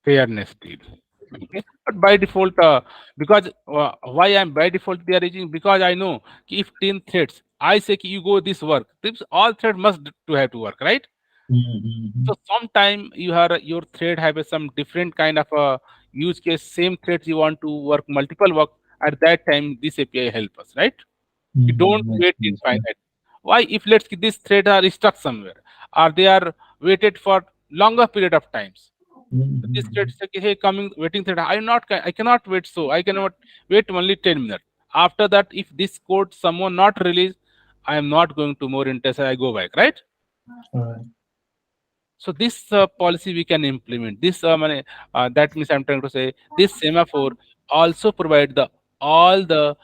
Fairness deal. Okay. But by default, because why I'm by default they are using, because I know कि if 10 threads, I say कि you go this work, this all thread must to have to work, right? Mm-hmm. So sometime you have your thread have some different kind of a use case. Same threads you want to work multiple work. At that time, this API help us, right? You don't Mm-hmm. wait Yes, yeah. infinite. Why? If let's say this thread are stuck somewhere, or they are waited for longer period of times. So this thread Mm-hmm. say, कि, hey, coming waiting thread, I cannot wait. So I cannot wait only 10 minutes. After that, if this code someone not release, I am not going to more interested. I go back, right? Right. So this policy we can implement. This that means I'm trying to say this semaphore also provide the all the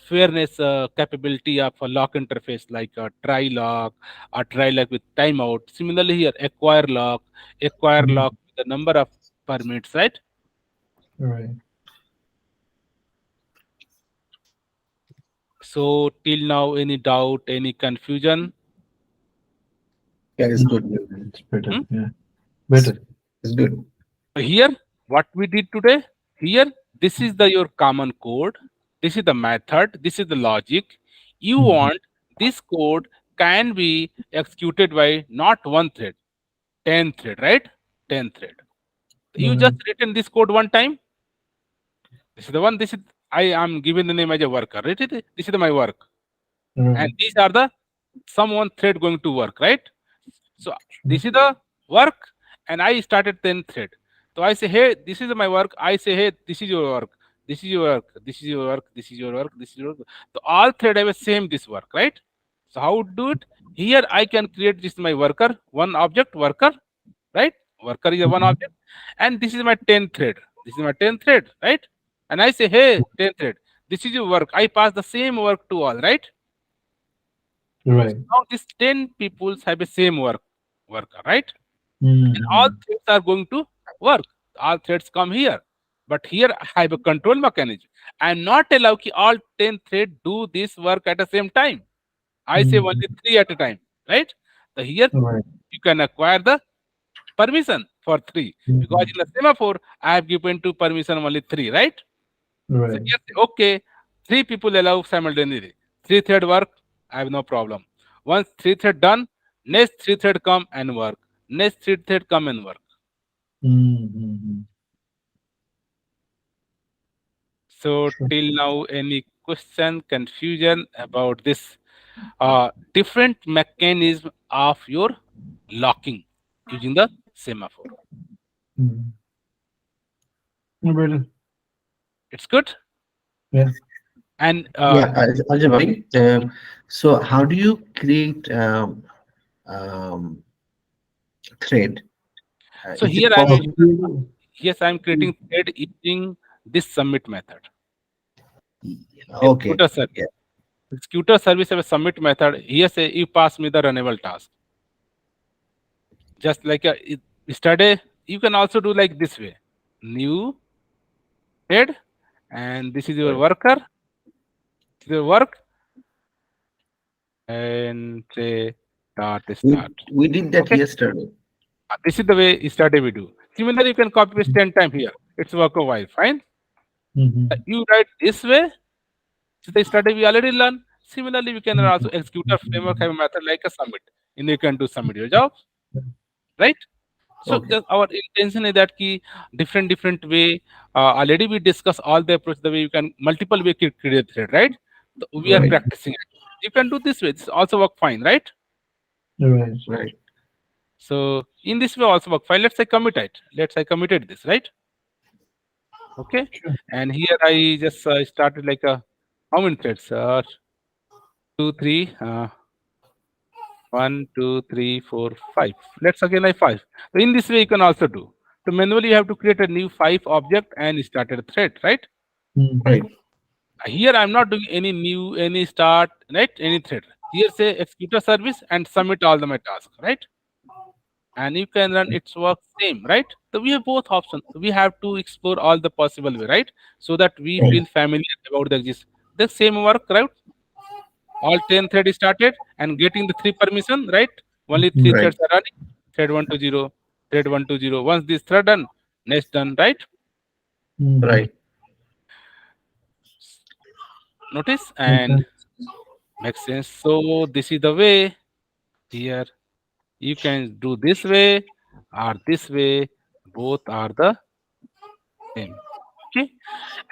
fairness capability of a lock interface like a try lock or try lock with timeout. Similarly here acquire Mm. lock with the number of permits, right? Right. So till now, any doubt, any confusion? Yeah, it's No, good. it's better. Hmm? Yeah. Better. It's good. Here, what we did today, here, this is the your common code. This is the method. This is the logic. You Mm-hmm. want this code can be executed by not one thread, 10 thread, right? 10 thread. You just Right. written this code one time. This is the one. This is I am giving the name as a worker. Right? This is my work, and Right. these are the someone thread going to work, right? So this is the work, and I started 10 thread. So I say, hey, this is my work. I say, hey, this is your work. This is your work. This is your work. This is your work. This is your work. So all thread have a same this work, right? So how to do it? Here I can create this my worker, one object worker, right? Worker is a one Mm-hmm. object, and this is my 10 thread. This is my 10 thread, right? And I say, hey, 10 thread. This is your work. I pass the same work to all, right? Right. Now these 10 people have the same worker, right? And all Mm-hmm. threads are going to work. All threads come here. But here I have a control mechanism. I am not allow ki all 10 threads do this work at the same time. I say only Mm-hmm. 3 at a time, right? So here Right. you can acquire the permission for 3. Because in Mm-hmm. the semaphore, I have given to permission only 3, right? So Right. yes, okay, 3 people allow simultaneously. 3 thread work, I have no problem. Once 3 thread done, next 3 thread come and work. Next 3 thread come and work. Mm-hmm. So Sure. till now, any question, confusion about this different mechanism of your locking using the semaphore? Mm-hmm. Better. It's good. Yeah. And Yeah, Ajay, so how do you create um, thread? so Is here it I'm So, possible? using, yes, I'm creating thread using this submit method. Okay. Executor service. Yeah. Executor service have a submit method. Here say you pass me the runnable task. Just like yesterday, you can also do like this way. New thread, and this is your Right. worker. This is your work, and say dot We start. we did that Okay, yesterday. this is the way yesterday we do. Similarly, you can copy paste 10 times here. It's work a while. Fine. mm-hmm. You write this way. So the study we already learned. Similarly, we can also execute a framework have a method like a submit. And you can do submit your job, right? So Okay. our intention is that key different way. Already we discuss all the approach the way you can multiple way create thread, right? So we are Right. practicing it. You can do this way. This also work fine, right? Right. Right. So in this way also work fine. Let's say commit it. Let's say committed this, right? Okay. Sure. And here I just started like a how many threads? Two, three. 1, 2, 3, 4, 5. Let's again like 5. So in this way you can also do. So manually you have to create a new 5 object and start a thread, right? Mm-hmm. Right. Here I'm not doing any new, any start, right? Any thread. Here say execute a service and submit all the my tasks, right? And you can run its work same, right? So we have both options. We have to explore all the possible way, right? So that we Right. feel familiar about the same work, right? All 10 thread is started and getting the three permission, right? Only three Mhm. Right. threads are running. Thread 120, thread 120. Once this thread done, next done, right? Mhm. Right. Notice Makes and sense. makes sense. So this is the way. Here you can do this way or this way. Both are the same. Okay.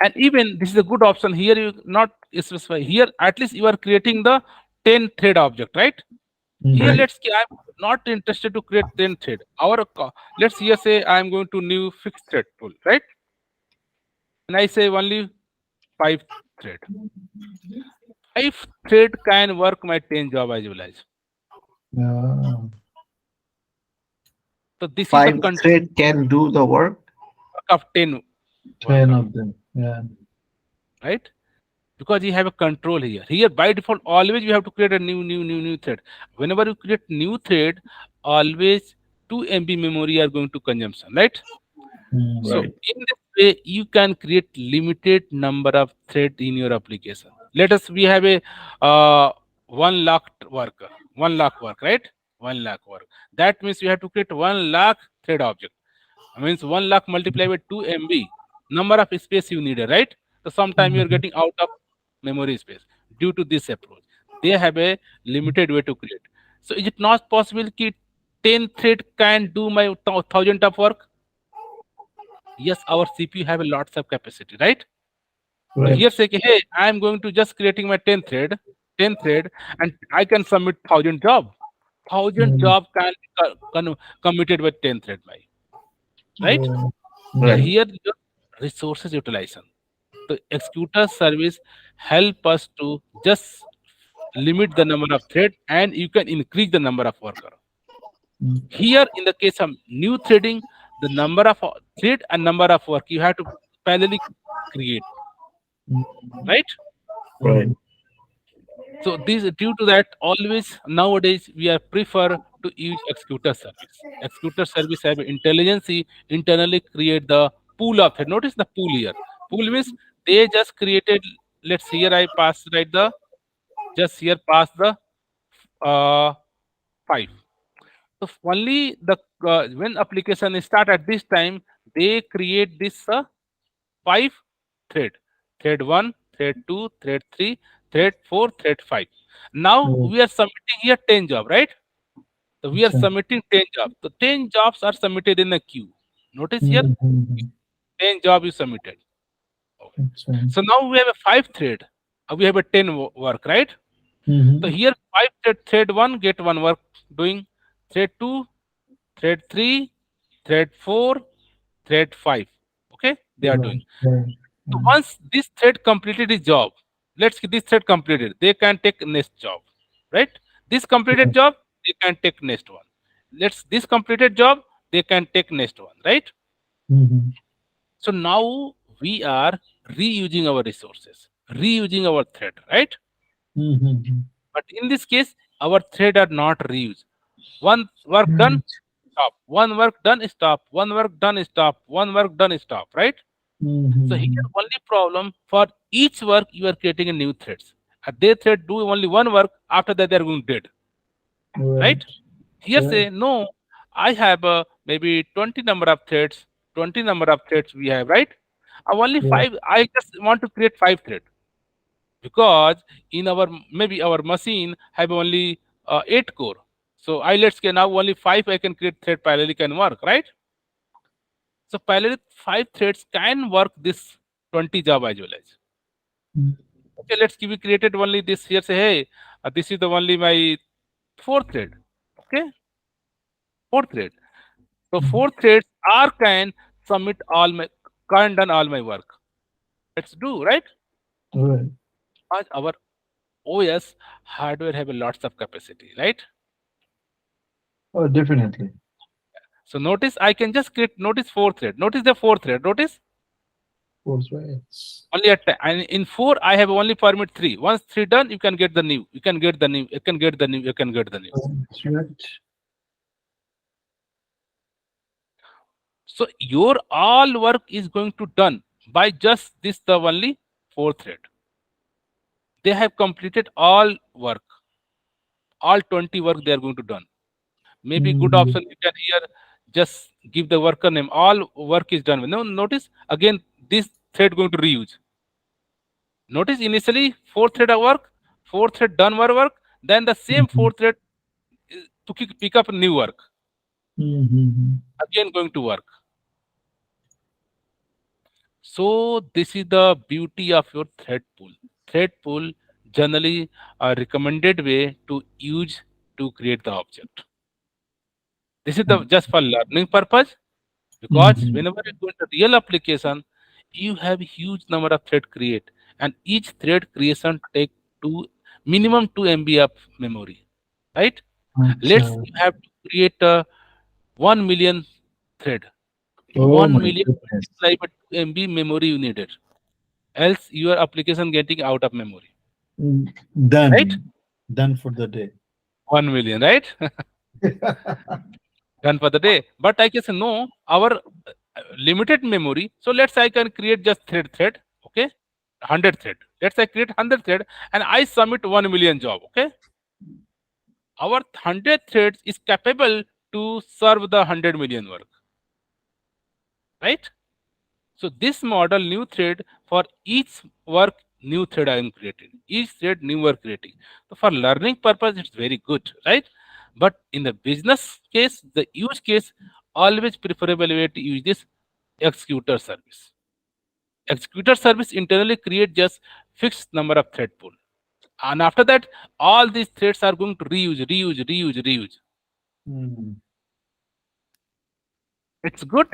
And even this is a good option. Here you not specify. Here at least you are creating the 10 thread object, right? Here Mhm. Right. let's say I'm not interested to create 10 thread. Let's here say I'm going to new fixed thread tool, right? And I say only 5 thread. 5 thread can work my 10 job as well as. Yeah. So this is the Five control thread can do the work. of 10 10 worker, of them. Yeah. right? Because you have a control here. Here by default, always you have to create a new thread. Whenever you create new thread, always 2 MB memory are going to consumption, right? So Mhm. Right. in this way, you can create limited number of thread in your application. Let us we have a 1 lakh worker, 1 lakh work, right? 1 lakh work. That means you have to create 1 lakh thread object. Means 1 lakh multiplied by 2 MB number of space you need, right? So sometime you are Mhm. getting out of memory space due to this approach. They have a limited way to create. So is it not possible that 10 thread can do my thousand of work? Yes, our CPU have a lots of capacity, right? So Right. here say, hey, I'm going to just creating my 10 thread, and I can submit 1,000 job. 1,000 Mhm. job can be committed with 10 thread by, right? Yeah. So Right. Mhm. here your resources utilization. The executor service help us to just limit the number of thread and you can increase the number of worker. Mhm. Here in the case of new threading, the number of thread and number of work you have to parallelly create, right? Mhm. Right. So this due to that, always nowadays we are prefer to use executor service. Executor service have intelligence internally create the pool of it. Notice the pool here. Pool means they just created. Let's here I pass right the just here pass the uh 5. So only the when application start at this time they create this 5 thread. Thread 1, thread 2, thread 3, thread 4, thread 5. Now Yeah. we are submitting here 10 job, right? So we are Makes sense. submitting 10 jobs. So 10 jobs are submitted in a queue. Notice here Mhm. 10 job is submitted. Okay. Makes sense. So now we have a 5 thread. We have a 10 work, right? So Mhm. here 5 thread 1 get 1 work doing. Thread 2, thread 3, thread 4, thread 5. Okay, they are doing. Right. Right. So Mhm. once this thread completed his job, let's get this thread completed, they can take next job, right? This completed Yeah. job, they can take next one. Let's this completed job, they can take next one, right? Mhm. So now we are reusing our resources, reusing our thread, right? Mhm. But in this case, our thread are not reused. One work done, Right. stop. One work done, stop. One work done, stop. One work done, stop, right? So here Mhm. only problem for each work you are creating a new threads. They thread do only one work after that they are going dead, Right. right? Here Right. say no, I have maybe 20 number of threads, 20 number of threads we have, right? Only Yeah. five. I just want to create 5 thread because in our maybe our machine have only 8 core. So I let's say now only 5 I can create thread parallelly can work, right? So parallel 5 threads can work this 20 job as well as. Mhm. Okay, let's give we created only this here. Say, hey, this is the only my 4 thread. Okay, 4 thread. So 4 threads are can submit all my can done all my work. Let's do right. Right. As our OS hardware have a lots of capacity, right? Oh, definitely. So notice I can just create notice 4 thread. Notice the 4 thread. Notice course, right? It's Only at and in 4 I have only permit 3. Once 3 done, you can get the new. You can get the new. You can get the new. You can get the new. that's right. So your all work is going to done by just this the only 4 thread. They have completed all work, all 20 work they are going to done. Maybe good Mm-hmm. option you can here just give the worker name. All work is done. No, notice again this thread going to reuse. Notice initially 4 thread of work, 4 thread done work, then the same 4 thread to pick up new work. Mm-hmm. Again going to work. So this is the beauty of your thread pool. Thread pool generally a recommended way to use to create the object. This is the just for learning purpose, because Mm-hmm. whenever you go into real application, you have huge number of thread create, and each thread creation take two minimum 2 MB of memory, right? Let's Acha. you have to create a 1 million thread. Oh 1 my million goodness. multiplied by 2 MB memory you needed. Else your application getting out of memory, right? Done. Done for the day. 1 million, right? Done for the day. But I can say no, our limited memory. So let's say I can create just thread, okay, 100 thread. Let's say I create 100 thread and I submit 1 million job, okay. Our 100 threads is capable to serve the 100 million work, right? So this model new thread for each work new thread I am creating. Each thread new work creating. So for learning purpose, it's very good, right? But in the business case, the use case, always preferable way to use this executor service. Executor service internally create just fixed number of thread pool. And after that, all these threads are going to reuse. Mm, It's good.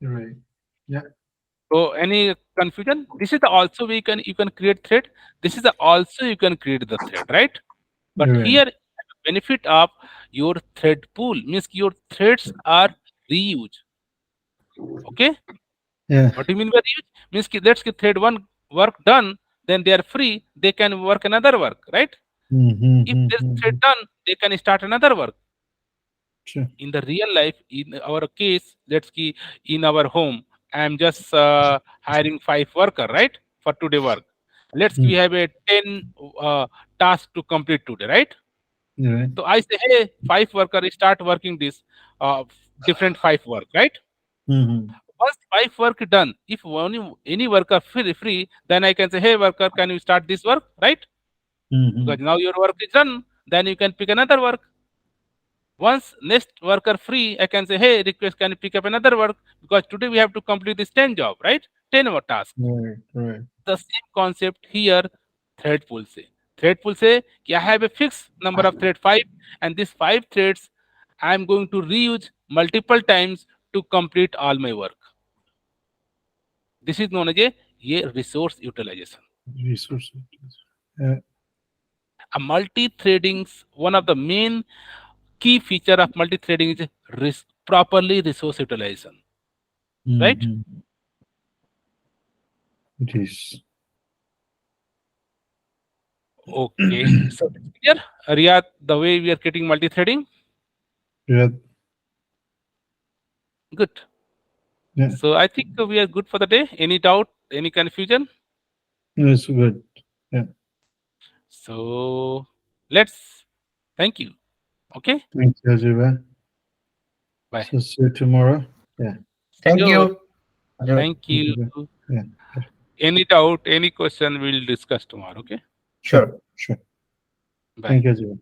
right. Yeah. So any confusion? This is the also we can you can create thread. This is the also you can create the thread, right? But Right. here benefit of your thread pool means your threads are reuse. Okay? Yeah. What do you mean by reuse? Means let's get thread one work done, then they are free, they can work another work, right? If this thread Mm-hmm. done, they can start another work. Sure. In the real life, in our case, let's see, in our home, I am just hiring 5 worker, right, for today work. Let's we Mm. have a 10 task to complete today, right? Right. So I say, hey, 5 worker start working this uh, different 5 work, right? Mm-hmm. Once 5 work done, if only any worker free, then I can say, hey worker, can you start this work, right? Mm-hmm. Because now your work is done, then you can pick another work. Once next worker free, I can say, hey, request, can you pick up another work? Because today we have to complete this 10 job, right? 10 more task. Right. Right. The same concept here, thread pool say. Thread pool say, I have a fixed number of thread 5, and these 5 threads I am going to reuse multiple times to complete all my work. This is known as a resource utilization. Resources. Yeah. A multi-threading's one of the main key feature of multi-threading is properly resource utilization, right? Mm-hmm. It is. Okay, so here, Riyadh, the way we are getting multi-threading, Yeah. good. Yeah. So I think we are good for the day. Any doubt, any confusion? It's good. Yeah. So let's thank you. Okay, Thanks, Ajiba. bye. So see you tomorrow. Yeah. Thank Sure. you. Ajay. Thank Thank you. you. Yeah. Any doubt, any question, we'll discuss tomorrow. Okay, Sure. Sure. bye. Thank you, Ajiba.